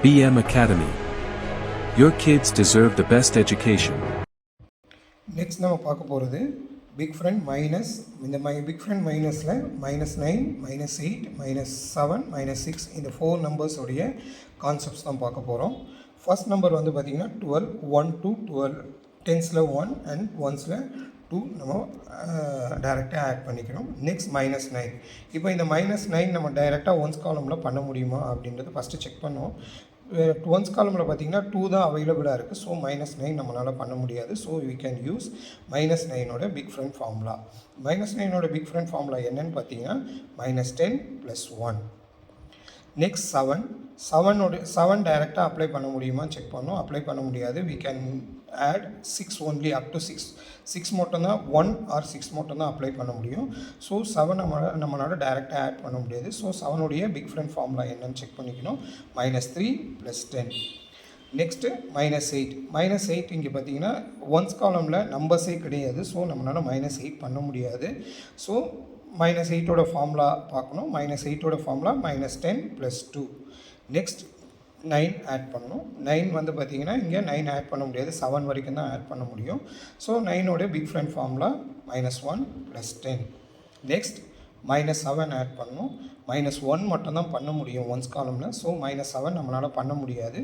BM Academy. Your kids deserve the best education. Next நம்ம பார்க்க போகிறது பிக் ஃப்ரெண்ட் மைனஸ் இந்த பிக் ஃப்ரெண்ட் மைனஸில் -9 -8 -7 -6 இந்த 4 நம்பர்ஸோடைய கான்செப்ட்ஸ் தான் பார்க்க போகிறோம். ஃபர்ஸ்ட் நம்பர் வந்து பார்த்திங்கன்னா 12 1 to 12 டென்ஸில் 1 அண்ட் ஒன்ஸில் 2 நம்ம டைரெக்டாக ஆட் பண்ணிக்கிறோம். நெக்ஸ்ட் -9. இப்போ இந்த -9 நம்ம டைரெக்டாக ஒன்ஸ் காலமில் பண்ண முடியுமா அப்படின்றத ஃபஸ்ட்டு செக் பண்ணுவோம். ஒன்ஸ் காலமில் பார்த்திங்கன்னா 2 தான் அவைலபிளாக இருக்குது. ஸோ -9 நம்மளால் பண்ண முடியாது. ஸோ வி கேன் யூஸ் -9ஓட பிக் ஃப்ரெண்ட் ஃபார்முலா. -9ஓட பிக் ஃப்ரெண்ட் ஃபார்முலா என்னன்னு பார்த்தீங்கன்னா -10 + 1. நெக்ஸ்ட் 7 டைரெக்டாக அப்ளை பண்ண முடியுமா செக் பண்ணோம். அப்ளை பண்ண முடியாது. We can add 6 only up to 6 மட்டும்தான் 1 ஆர் 6 மட்டும்தான் அப்ளை பண்ண முடியும். ஸோ 7 நம்மளால் டைரெக்டாக ஆட் பண்ண முடியாது. ஸோ 7உடைய பிக் ஃப்ரெண்ட் ஃபார்முலா என்னன்னு செக் பண்ணிக்கணும். -3 + 10. நெக்ஸ்ட்டு -8 இங்கே பார்த்தீங்கன்னா ஒன்ஸ் காலமில் நம்பர்ஸே கிடையாது. ஸோ நம்மளால் -8 பண்ண முடியாது. ஸோ -8ஓட ஃபார்முலா பார்க்கணும். -8ஓட ஃபார்முலா -10 + 2. நெக்ஸ்ட் 9 ஆட் பண்ணணும். 9 வந்து பார்த்திங்கன்னா இங்கே 9 ஆட் பண்ண முடியாது. 7 வரைக்கும் தான் ஆட் பண்ண முடியும். ஸோ 9ஓட big friend formula -1 + 10. Next -7 add பண்ணணும். -1 மட்டும்தான் பண்ண முடியும் ஒன்ஸ் காலமில். ஸோ -7 நம்மளால் பண்ண முடியாது.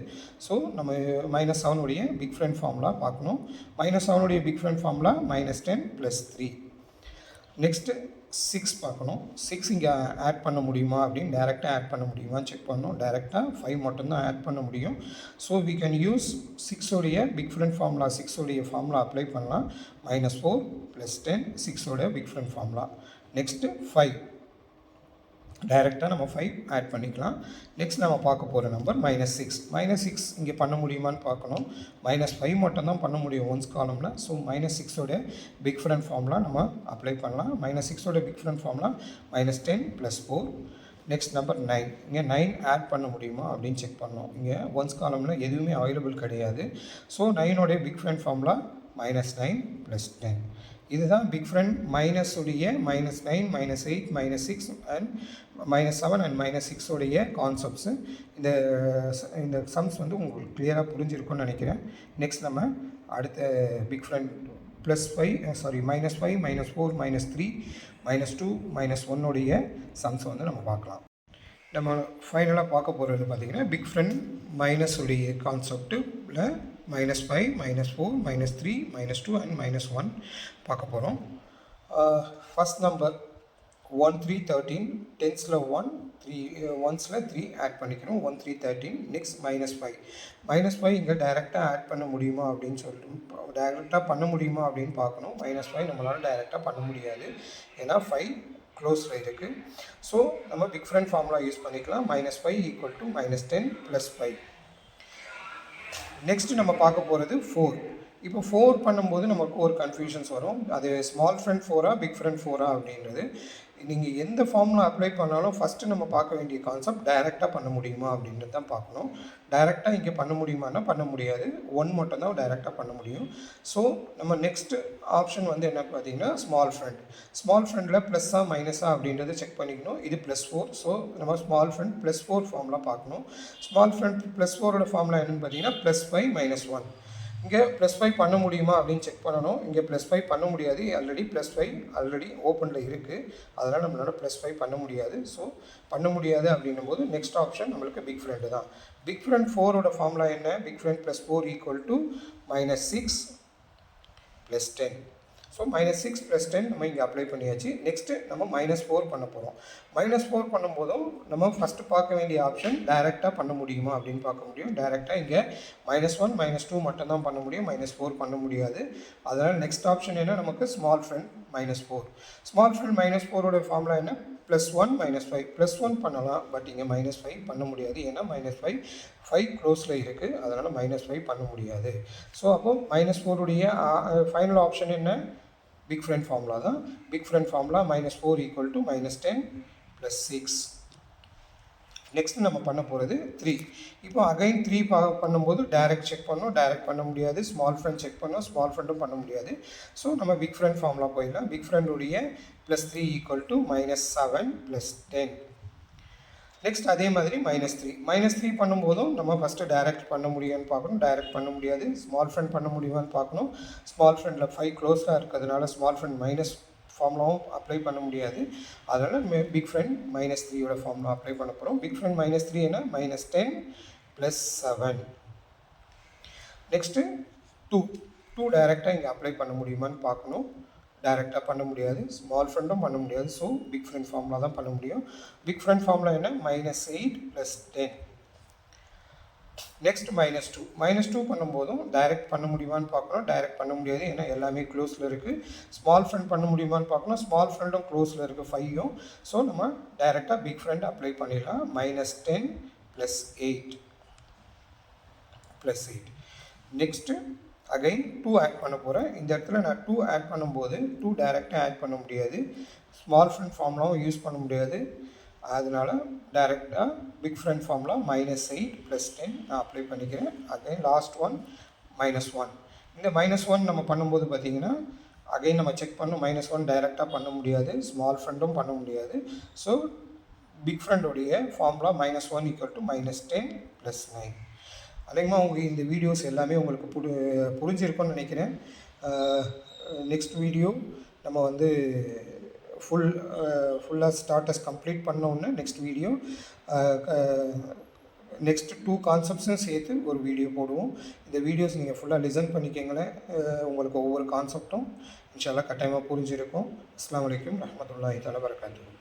ஸோ நம்ம -7உடைய பிக் ஃப்ரெண்ட் ஃபார்முலா பார்க்கணும். -7உடைய பிக் ஃப்ரெண்ட் ஃபார்முலா -10 + 3. நெக்ஸ்ட்டு 6 பார்க்கணும். 6 இங்கே ஆட் பண்ண முடியுமா அப்படின்னு டைரெக்டாக ஆட் பண்ண முடியுமான்னு செக் பண்ணணும். டைரெக்டாக 5 மட்டும்தான் ஆட் பண்ண முடியும். ஸோ வி கேன் யூஸ் 6உடைய பிக் ஃப்ரெண்ட் ஃபார்முலா. 6உடைய ஃபார்முலா அப்ளை பண்ணலாம். -4 + 10 6ஓட பிக் ஃப்ரெண்ட் ஃபார்முலா. நெக்ஸ்ட்டு 5 டைரெக்டாக நம்ம 5 ஆட் பண்ணிக்கலாம். நெக்ஸ்ட் நம்ம பார்க்க போகிற நம்பர் -6. -6 இங்கே பண்ண முடியுமான்னு பார்க்கணும். -5 மட்டும்தான் பண்ண முடியும் ஒன்ஸ் காலமில். ஸோ -6ஓட பிக் ஃப்ரெண்ட் ஃபார்முலா நம்ம அப்ளை பண்ணலாம். -6ஓட big friend formula -10 + 4. Next number 9. இங்கே 9 ஆட் பண்ண முடியுமா அப்படின்னு செக் பண்ணோம். இங்கே ஒன்ஸ் காலமில் எதுவுமே அவைலபிள் கிடையாது. ஸோ 9ஓடைய பிக் ஃப்ரெண்ட் ஃபார்முலா -9 + 10. இதுதான் பிக் ஃப்ரெண்ட் மைனஸுடைய -9 -8 -6 அண்ட் -7 அண்ட் -6உடைய கான்செப்ட்ஸு. இந்த சம்ஸ் வந்து உங்களுக்கு கிளியராக புரிஞ்சிருக்கும்னு நினைக்கிறேன். நெக்ஸ்ட் நம்ம அடுத்த பிக் ஃப்ரெண்ட் -5 -4 -3 -2 -1உடைய சம்ஸ் வந்து நம்ம பார்க்கலாம். நம்ம ஃபைனலாக பார்க்க போகிறது பார்த்திங்கன்னா பிக் ஃப்ரெண்ட் மைனஸுடைய கான்செப்டில் -5 -4 -3 -2 அண்ட் -1 பார்க்க போகிறோம். ஃபஸ்ட் நம்பர் 1 3 13 டென்ஸில் 1 3 ஒன்ஸில் 3 ஆட் பண்ணிக்கணும். 1 3 13. நெக்ஸ்ட் -5 இங்கே டைரெக்டாக ஆட் பண்ண முடியுமா அப்படின்னு சொல்லிட்டு டைரெக்டாக பண்ண முடியுமா அப்படின்னு பார்க்கணும். -5 நம்மளால் டைரெக்டாக பண்ண முடியாது. ஏன்னா 5 க்ளோஸில் இருக்குது. ஸோ நம்ம பிக் ஃப்ரெண்ட் ஃபார்முலா யூஸ் பண்ணிக்கலாம். -5 = -10 + 5. நெக்ஸ்ட்டு நம்ம பார்க்க போகிறது 4. இப்போ 4 பண்ணும்போது நமக்கு ஒரு கன்ஃபியூஷன்ஸ் வரும். அது ஸ்மால் ஃப்ரெண்ட் 4ஆ பிக் ஃப்ரெண்ட் 4ஆ அப்படின்றது. நீங்கள் எந்த ஃபார்முலா அப்ளை பண்ணாலும் ஃபஸ்ட்டு நம்ம பார்க்க வேண்டிய கான்செப்ட் டைரெக்டாக பண்ண முடியுமா அப்படின்றது தான் பார்க்கணும். டைரெக்டாக இங்கே பண்ண முடியுமானா பண்ண முடியாது. 1 மட்டும் தான் டைரெக்டாக பண்ண முடியும். ஸோ நம்ம நெக்ஸ்ட்டு ஆப்ஷன் வந்து என்ன பார்த்தீங்கன்னா ஸ்மால் ஃப்ரெண்டில் ப்ளஸ்ஸா மைனஸா அப்படின்றத செக் பண்ணிக்கணும். இது +4. ஸோ நம்ம ஸ்மால் ஃப்ரெண்ட் +4 ஃபார்முலா பார்க்கணும். ஸ்மால் ஃப்ரெண்ட் +4ஓட ஃபார்முலா என்னென்னு பார்த்தீங்கன்னா +5 - 1. இங்கே +5 பண்ண முடியுமா அப்படின்னு செக் பண்ணணும். இங்கே +5 பண்ண முடியாது. +5 ஓப்பனில் இருக்குது. அதனால் நம்மளால் +5 பண்ண முடியாது. ஸோ பண்ண முடியாது அப்படின்னும் போது நெக்ஸ்ட் ஆப்ஷன் நம்மளுக்கு பிக் ஃப்ரெண்டு தான். பிக் ஃப்ரெண்ட் 4ஓட ஃபார்முலா என்ன? Big friend +4 = -6 + 10. ஸோ -6 + 10 நம்ம இங்கே அப்ளை பண்ணியாச்சு. நெக்ஸ்ட்டு நம்ம -4 பண்ண போகிறோம். -4 பண்ணும்போதும் நம்ம ஃபஸ்ட்டு பார்க்க வேண்டிய ஆப்ஷன் டைரெக்டாக பண்ண முடியுமா அப்படின்னு பார்க்க முடியும். டைரெக்டாக இங்கே -1 -2 மட்டும்தான் பண்ண முடியும். -4 பண்ண முடியாது. அதனால் நெக்ஸ்ட் ஆப்ஷன் என்ன? நமக்கு ஸ்மால் ஃப்ரெண்ட் -4. ஸ்மால் ஃப்ரெண்ட் -4ஓட ஃபார்முலா என்ன? +1 -5. +1 பண்ணலாம். பட் இங்கே -5 பண்ண முடியாது. ஏன்னா -5 க்ளோஸில் இருக்குது. அதனால் -5 பண்ண முடியாது. ஸோ அப்போ -4உடைய ஃபைனல் ஆப்ஷன் என்ன? பிக் ஃப்ரெண்ட் ஃபார்முலா தான். Big friend formula -4 = -10 + 6. நெக்ஸ்ட்டு நம்ம பண்ண போகிறது 3. இப்போ அகைன் 3 பண்ணும்போது டைரெக்ட் செக் பண்ணோம். டைரெக்ட் பண்ண முடியாது. ஸ்மால் ஃப்ரெண்ட் செக் பண்ணோம். ஸ்மால் ஃப்ரெண்டும் பண்ண முடியாது. ஸோ நம்ம பிக் ஃப்ரெண்ட் ஃபார்முலா போயிடலாம். பிக் ஃப்ரெண்டுடைய +3 = -7 + 10. நெக்ஸ்ட் அதே மாதிரி -3 பண்ணும்போதும் நம்ம ஃபஸ்ட்டு டைரக்ட் பண்ண முடியும்னு பார்க்கணும். டைரக்ட் பண்ண முடியாது. ஸ்மால் ஃப்ரெண்ட் பண்ண முடியுமான்னு பார்க்கணும். ஸ்மால் ஃப்ரெண்டில் 5 க்ளோஸாக இருக்கிறதுனால ஸ்மால் ஃப்ரெண்ட் மைனஸ் ஃபார்முலாவும் அப்ளை பண்ண முடியாது. அதனால் பிக் ஃப்ரெண்ட் -3யோட ஃபார்முலா அப்ளை பண்ண போகிறோம். பிக் ஃப்ரெண்ட் -3 என்ன -10 + 7. நெக்ஸ்ட்டு 2 டைரெக்டாக இங்கே அப்ளை பண்ண முடியுமான்னு பார்க்கணும். டைரெக்டாக பண்ண முடியாது. ஸ்மால் ஃப்ரெண்டும் பண்ண முடியாது. ஸோ பிக் ஃப்ரெண்ட் ஃபார்முலா தான் பண்ண முடியும். பிக் ஃப்ரெண்ட் ஃபார்முலா என்ன -8 + 10. நெக்ஸ்ட் -2 பண்ணும்போதும் டைரெக்ட் பண்ண முடியுமான்னு பார்க்கணும். டைரெக்ட் பண்ண முடியாது. ஏன்னா எல்லாமே க்ளோஸில் இருக்குது. ஸ்மால் ஃப்ரெண்ட் பண்ண முடியுமான்னு பார்க்கணும். ஸ்மால் ஃப்ரெண்டும் க்ளோஸில் இருக்குது 5யும். ஸோ நம்ம டைரெக்டாக பிக் ஃப்ரெண்ட் அப்ளை பண்ணிடலாம். -10 + 8 + 8. நெக்ஸ்ட்டு அகைன் 2 ஆட் பண்ண போகிறேன். இந்த இடத்துல நான் 2 ஆட் பண்ணும்போது 2 டைரெக்டாக ஆட் பண்ண முடியாது. ஸ்மால் ஃப்ரெண்ட் ஃபார்முலாவும் யூஸ் பண்ண முடியாது. அதனால் டைரெக்டாக பிக் ஃப்ரெண்ட் ஃபார்முலா -8 + 10 நான் அப்ளை பண்ணிக்கிறேன். Again last one -1. இந்த -1 நம்ம பண்ணும்போது பார்த்திங்கன்னா அகைன் நம்ம செக் பண்ணணும். -1 டைரெக்டாக பண்ண முடியாது. ஸ்மால் ஃப்ரெண்டும் பண்ண முடியாது. ஸோ பிக் ஃப்ரெண்டோடைய ஃபார்முலா -1 = -10 + 9. அதிகமாக இந்த வீடியோஸ் எல்லாமே உங்களுக்கு புரிஞ்சிருக்கும்னு நினைக்கிறேன். நெக்ஸ்ட் வீடியோ நம்ம வந்து ஃபுல்லாக ஸ்டார்டர்ஸ் கம்ப்ளீட் பண்ணோன்னே நெக்ஸ்ட் வீடியோ நெக்ஸ்ட் 2 கான்செப்ட்ஸும் சேர்த்து ஒரு வீடியோ போடுவோம். இந்த வீடியோஸ் நீங்கள் ஃபுல்லாக லிசன் பண்ணிக்கங்களேன். உங்களுக்கு ஒவ்வொரு கான்செப்டும் இன்ஷா அல்லாஹ் கட்டாயமாக புரிஞ்சிருக்கும். அஸ்ஸலாமு அலைக்கும் ரஹ்மத்துல்லாஹி தஆலா வபரகாத்துஹு.